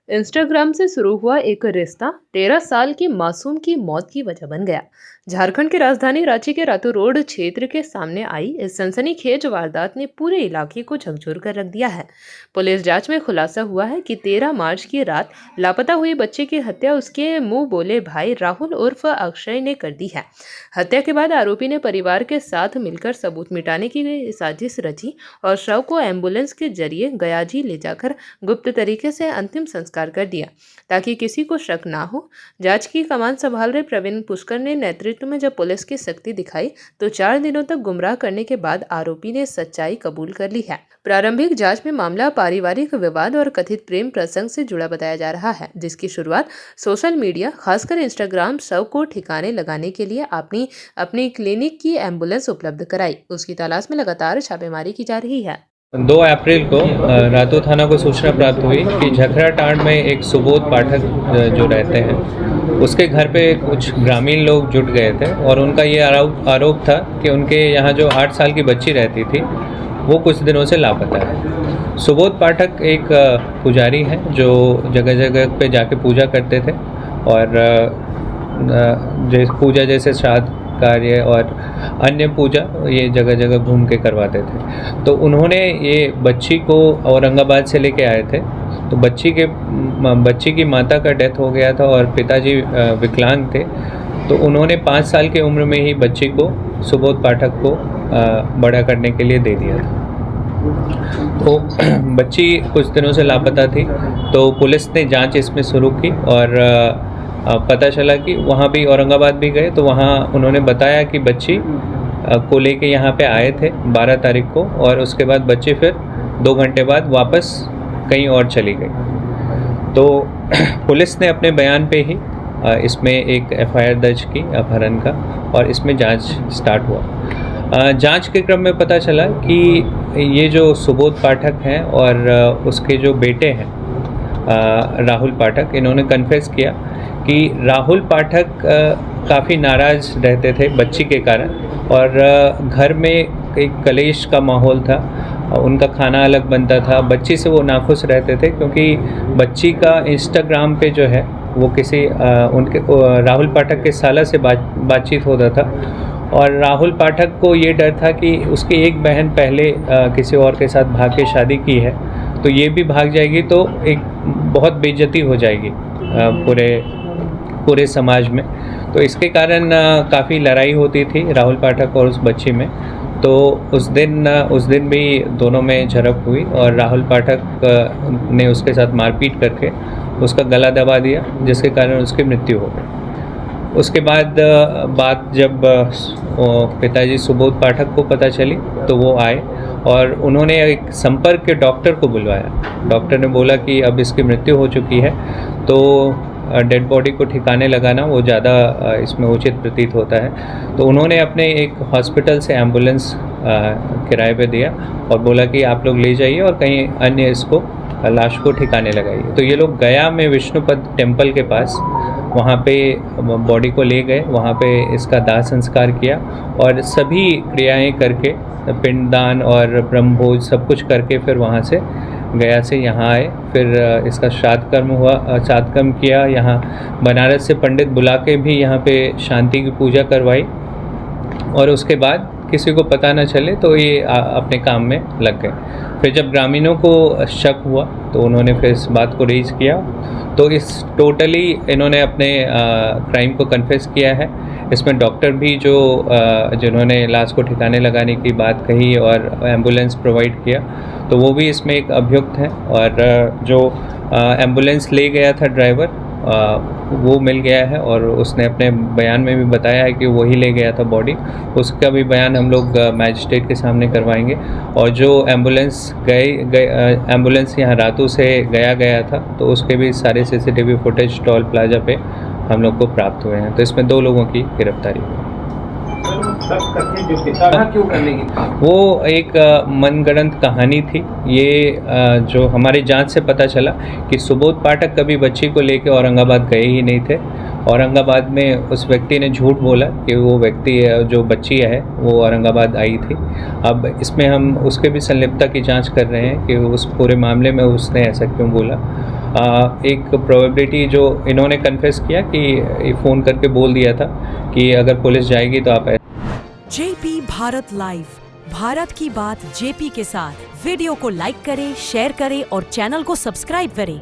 Instagram से शुरू हुआ एक रिश्ता 13 साल की मासूम की मौत की वजह बन गया। झारखंड की राजधानी रांची के रातू रोड क्षेत्र के सामने आई इस सनसनीखेज वारदात ने पूरे इलाके को झकझोर कर रख दिया है। पुलिस जांच में खुलासा हुआ है कि 13 मार्च की रात लापता हुई बच्चे की हत्या उसके मुंह बोले भाई राहुल उर्फ अक्षय ने कर दी है। हत्या के बाद आरोपी ने परिवार के साथ मिलकर सबूत मिटाने की साजिश रची और शव को एम्बुलेंस के जरिए गयाजी ले जाकर गुप्त तरीके से अंतिम संस्कार कर दिया ताकि किसी को शक ना हो। जांच की कमान संभाल रहे प्रवीण पुष्कर ने नेतृत्व में जब पुलिस की सख्ती दिखाई तो 4 दिनों तक गुमराह करने के बाद आरोपी ने सच्चाई कबूल कर ली है। प्रारंभिक जांच में मामला पारिवारिक विवाद और कथित प्रेम प्रसंग से जुड़ा बताया जा रहा है, जिसकी शुरुआत सोशल मीडिया खासकर इंस्टाग्राम शव को ठिकाने लगाने के लिए अपनी क्लिनिक की एम्बुलेंस उपलब्ध कराई। उसकी तलाश में लगातार छापेमारी की जा रही है। 2 अप्रैल को रातू थाना को सूचना प्राप्त हुई कि झखरा टांड में एक सुबोध पाठक जो रहते हैं उसके घर पे कुछ ग्रामीण लोग जुट गए थे और उनका ये आरोप था कि उनके यहाँ जो 8 साल की बच्ची रहती थी वो कुछ दिनों से लापता है। सुबोध पाठक एक पुजारी हैं जो जगह जगह पे जाके पूजा करते थे और पूजा जैसे श्राद्ध कार्य और अन्य पूजा ये जगह जगह घूम के करवाते थे। तो उन्होंने ये बच्ची को औरंगाबाद से लेके आए थे। तो बच्ची की माता का डेथ हो गया था और पिताजी विकलांग थे। तो उन्होंने 5 साल की उम्र में ही बच्ची को सुबोध पाठक को बड़ा करने के लिए दे दिया था। तो बच्ची कुछ दिनों से लापता थी तो पुलिस ने जांच इसमें शुरू की और पता चला कि वहाँ भी औरंगाबाद भी गए तो वहाँ उन्होंने बताया कि बच्ची को लेके यहाँ पे आए थे 12 तारीख को और उसके बाद बच्ची फिर 2 घंटे बाद वापस कहीं और चली गई। तो पुलिस ने अपने बयान पे ही इसमें एक FIR दर्ज की अपहरण का और इसमें जांच स्टार्ट हुआ। जांच के क्रम में पता चला कि ये जो सुबोध पाठक हैं और उसके जो बेटे हैं राहुल पाठक, इन्होंने कन्फेस किया कि राहुल पाठक काफ़ी नाराज़ रहते थे बच्ची के कारण और घर में एक कलेश का माहौल था। उनका खाना अलग बनता था, बच्ची से वो नाखुश रहते थे क्योंकि बच्ची का इंस्टाग्राम पे जो है वो किसी उनके राहुल पाठक के साला से बातचीत होता था और राहुल पाठक को ये डर था कि उसकी एक बहन पहले किसी और के साथ भाग के शादी की है तो ये भी भाग जाएगी तो एक बहुत बेइज्जती हो जाएगी पूरे समाज में। तो इसके कारण काफ़ी लड़ाई होती थी राहुल पाठक और उस बच्ची में। तो उस दिन भी दोनों में झड़प हुई और राहुल पाठक ने उसके साथ मारपीट करके उसका गला दबा दिया जिसके कारण उसकी मृत्यु हो गई। उसके बाद बात जब पिताजी सुबोध पाठक को पता चली तो वो आए और उन्होंने एक संपर्क के डॉक्टर को बुलवाया। डॉक्टर ने बोला कि अब इसकी मृत्यु हो चुकी है तो डेड बॉडी को ठिकाने लगाना वो ज़्यादा इसमें उचित प्रतीत होता है। तो उन्होंने अपने एक हॉस्पिटल से एम्बुलेंस किराए पे दिया और बोला कि आप लोग ले जाइए और कहीं अन्य इसको लाश को ठिकाने लगाइए। तो ये लोग गया में विष्णुपद टेम्पल के पास वहाँ पे बॉडी को ले गए, वहाँ पे इसका दाह संस्कार किया और सभी क्रियाएं करके पिंडदान और ब्रह्मभोज सब कुछ करके फिर वहाँ से गया से यहाँ आए। फिर इसका श्राद्ध कर्म किया। यहाँ बनारस से पंडित बुला के भी यहाँ पे शांति की पूजा करवाई और उसके बाद किसी को पता न चले तो ये अपने काम में लग गए। फिर जब ग्रामीणों को शक हुआ तो उन्होंने फिर इस बात को रेज किया। तो इस टोटली इन्होंने अपने क्राइम को कन्फेस किया है। इसमें डॉक्टर भी जिन्होंने लाश को ठिकाने लगाने की बात कही और एम्बुलेंस प्रोवाइड किया तो वो भी इसमें एक अभियुक्त हैं और जो एम्बुलेंस ले गया था ड्राइवर वो मिल गया है और उसने अपने बयान में भी बताया है कि वही ले गया था बॉडी। उसका भी बयान हम लोग मैजिस्ट्रेट के सामने करवाएंगे। और जो एम्बुलेंस यहाँ रातू से गया था तो उसके भी सारे CCTV फुटेज टोल प्लाजा पे हम लोग को प्राप्त हुए हैं। तो इसमें 2 लोगों की गिरफ्तारी हुई। क्यों करने की वो एक मनगढ़ंत कहानी थी। ये जो हमारी जांच से पता चला कि सुबोध पाठक कभी बच्ची को लेकर औरंगाबाद गए ही नहीं थे। औरंगाबाद में उस व्यक्ति ने झूठ बोला कि वो व्यक्ति जो बच्ची है वो औरंगाबाद आई थी। अब इसमें हम उसके भी संलिप्तता की जांच कर रहे हैं कि उस पूरे मामले में उसने ऐसा क्यों बोला। एक प्रोबेबिलिटी जो इन्होंने कन्फेस किया कि फ़ोन करके बोल दिया था कि अगर पुलिस जाएगी तो आप जेपी भारत लाइव, भारत की बात जेपी के साथ। वीडियो को लाइक करें, शेयर करें और चैनल को सब्सक्राइब करें।